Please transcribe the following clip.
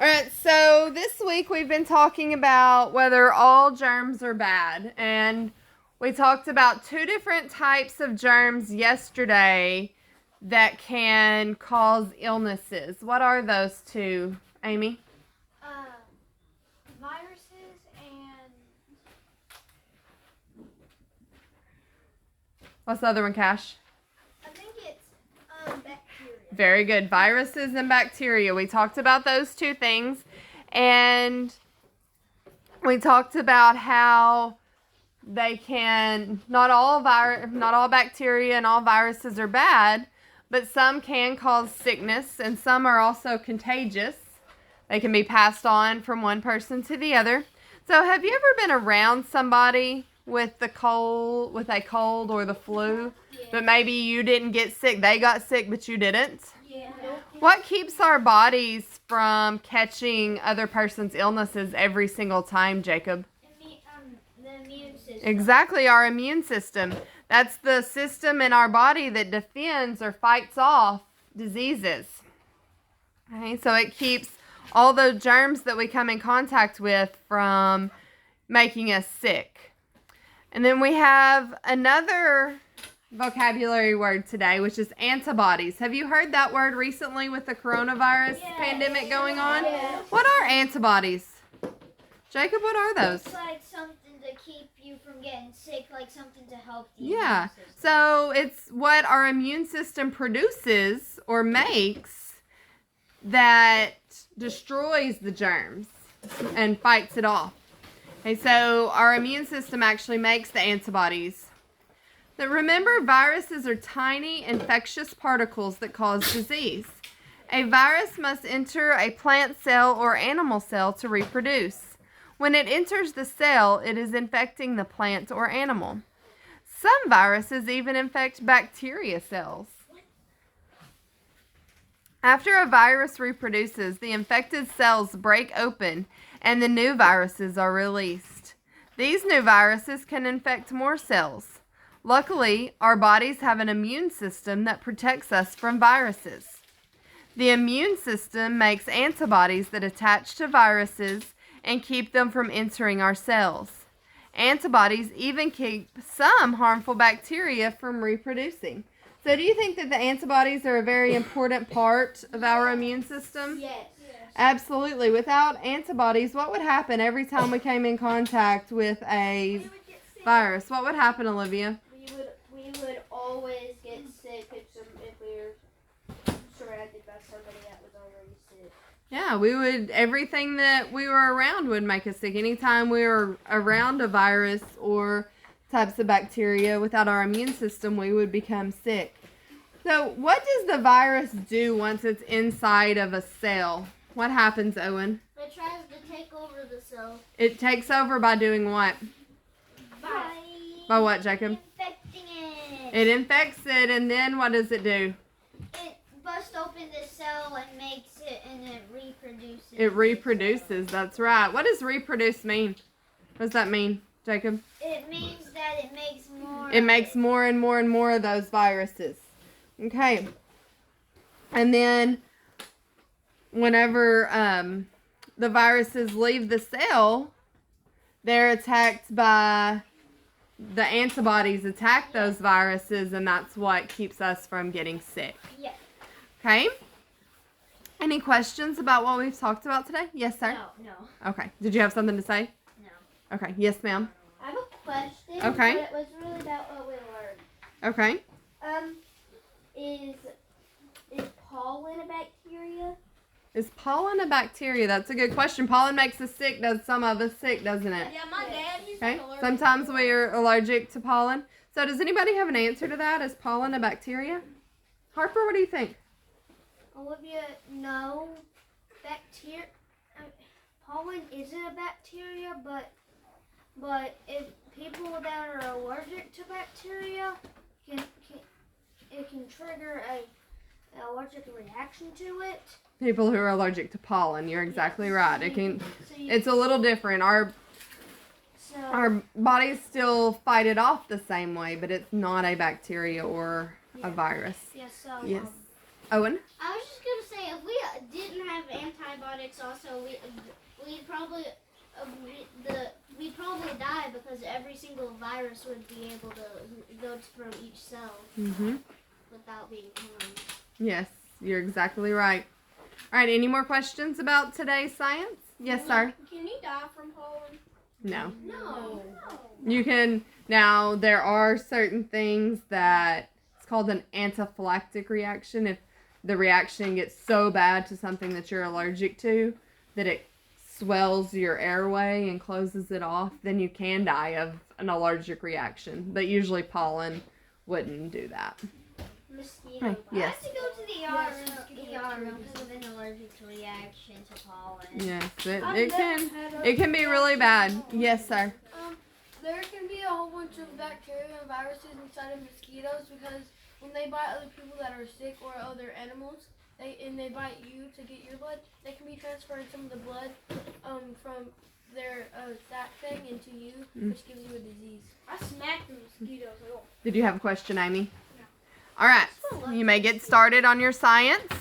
All right, so this week we've been talking about whether all germs are bad. And we talked about two different types of germs yesterday that can cause illnesses. What are those two, Amy? Viruses and... What's the other one, Cash? I think it's bacteria. Very good. Viruses and bacteria. We talked about those two things. And we talked about how they can, not all bacteria and all viruses are bad, but some can cause sickness and some are also contagious. They can be passed on from one person to the other. So have you ever been around somebody with a cold or the flu, but maybe you didn't get sick? They got sick, but you didn't? Yeah. What keeps our bodies from catching other person's illnesses every single time, Jacob? The immune system. Exactly, our immune system. That's the system in our body that defends or fights off diseases. Okay, so it keeps all the germs that we come in contact with from making us sick. And then we have another vocabulary word today, which is antibodies. Have you heard that word recently with the coronavirus pandemic going on? Yeah. What are antibodies? Jacob, what are those? It's like something to keep you from getting sick, like something to help the Yeah, immune system. so it's what our immune system produces or makes that destroys the germs and fights it off. Okay, so our immune system actually makes the antibodies. But remember, viruses are tiny infectious particles that cause disease. A virus must enter a plant cell or animal cell to reproduce. When it enters the cell, it is infecting the plant or animal. Some viruses even infect bacteria cells. After a virus reproduces, the infected cells break open and the new viruses are released. These new viruses can infect more cells. Luckily, our bodies have an immune system that protects us from viruses. The immune system makes antibodies that attach to viruses and keep them from entering our cells. Antibodies even keep some harmful bacteria from reproducing. So do you think that the antibodies are a very important part of our immune system? Yes. Absolutely. Without antibodies, what would happen every time we came in contact with a virus? What would happen, Olivia? We would always get sick if we were surrounded by somebody that was already sick. Yeah, everything that we were around would make us sick. Anytime we were around a virus or types of bacteria without our immune system, we would become sick. So what does the virus do once it's inside of a cell? What happens, Owen? It tries to take over the cell. It takes over by doing what? By what, Jacob? Infecting it. It infects it, and then what does it do? It busts open the cell and makes it, and it reproduces. It reproduces, that's right. What does reproduce mean? What does that mean, Jacob? It means that it makes more. It makes more and more and more of those viruses. Okay. And then whenever the viruses leave the cell, they're attacked by the antibodies attack those viruses, and that's what keeps us from getting sick. Yes. Okay? Any questions about what we've talked about today? Yes, sir? No. Okay. Did you have something to say? No. Okay. Yes, ma'am. I have a question. Okay. But it was really about what we learned. Okay. Is pollen a bacteria? Is pollen a bacteria? That's a good question. Pollen makes us sick, does some of us sick, doesn't it? Yeah, my dad used Okay. Sometimes we are allergic to pollen. So does anybody have an answer to that? Is pollen a bacteria? Harper, what do you think? Olivia, no. Pollen isn't a bacteria, but if people that are allergic to bacteria it can trigger an allergic reaction to it. People who are allergic to pollen, you're exactly right. It's a little different. Our bodies still fight it off the same way, but it's not a bacteria or a virus. Yes. Yes. Owen? I was just gonna say, if we didn't have antibiotics, also we'd probably we'd probably die because every single virus would be able to go from each cell Mm-hmm. without being harmed. Yes, you're exactly right. All right, any more questions about today's science? Yes, sir. Can you die from pollen? No. No. You can, now there are certain things that, it's called an anaphylactic reaction. If the reaction gets so bad to something that you're allergic to that it swells your airway and closes it off, then you can die of an allergic reaction. But usually pollen wouldn't do that. Mosquito. Right, yes. I have to go to the ER because of an allergic reaction to pollen. Yes, it can be really bad. Yes, sir. There can be a whole bunch of bacteria and viruses inside of mosquitoes because when they bite other people that are sick or other animals, they bite you to get your blood, they can be transferring some of the blood from their that thing into you, which gives you a disease. I smacked the mosquitoes. Did you have a question, Amy? All right, you may get started on your science.